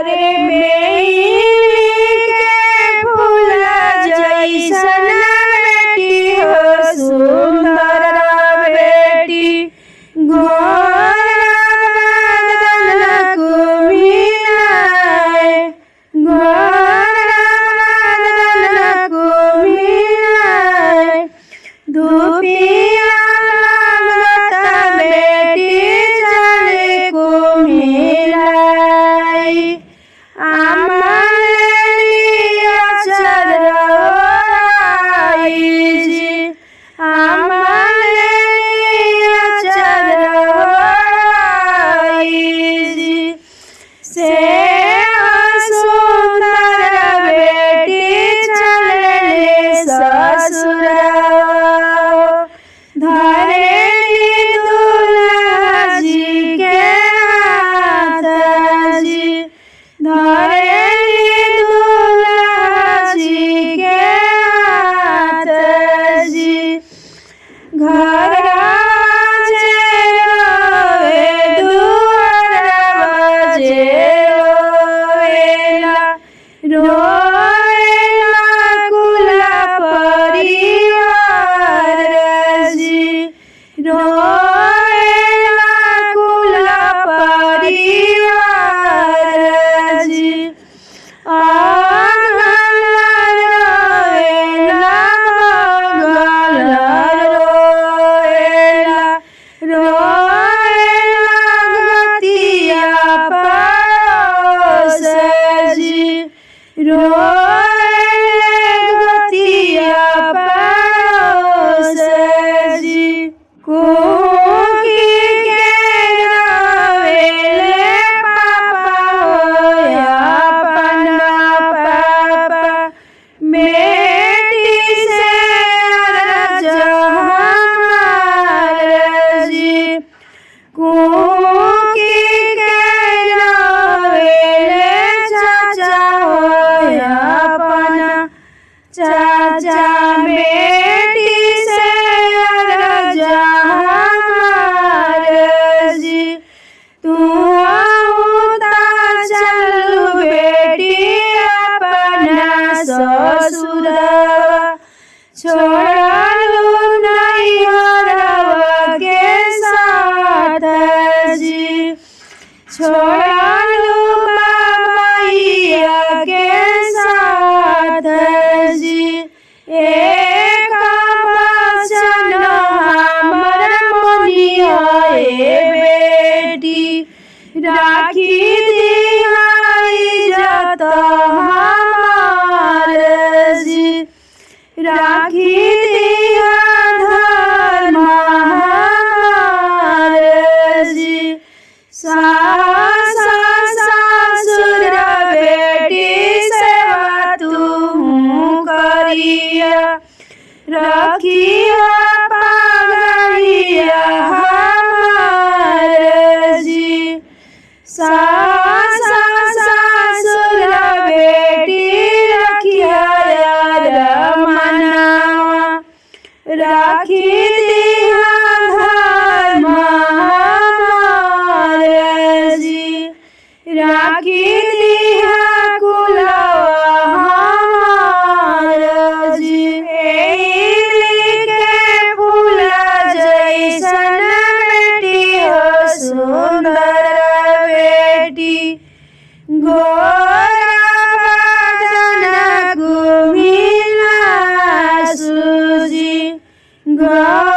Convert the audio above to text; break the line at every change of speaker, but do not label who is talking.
अरे बेली के फूल जैसन बेटी हो सुंदर बेटी गोर बदन कुमिलाए गोर बदन कुमिलाए धूपिया लगता बेटी चले कुमिलाए अमलिया चरवाई जी अमलिया चरवाई जी से सुंदर बेटी चले ससुरवा धरेली दूल्हा जी के हाथ जी धरेली दूल्हा जी के हाथ जी घर जे रोवे दुअरवा जे रोवेला रोवेला कुल परिवार जी रोवेला कुल परिवार जी आंगन रोवेला मंगल रोवेला रोवेला गतिया पड़ोस जी रोवेला गतिया पड़ोस जी कुकी के रोवेले पापा होया अपना पापा बेटी से अरज हमार जी कुकी के रोवेले चाचा होया अपना चाचा बेटी से अरज हमार जी तू आऊता चलू बेटी अपना ससुरवा छोड़लू नैहरवा के साथ जी छोड़लू बाबैया के साथ जी एक वचन हमर मोनिया बेटी राखी दिहा इज्जत हमार जी राखी दिहा धर्म हमार जी सास ससुर बेटी सेवा तू करिया रखिया पगड़िया हमार जी सास ससुर बेटी रखिया रमनावा राखी दिहा धर्म हमार जी राखी दिहा कुलवा हमार जी बेली के फूल जैसन बेटी हो सुंदर बेटी गोर बदन कुमिलाए सूजी गोर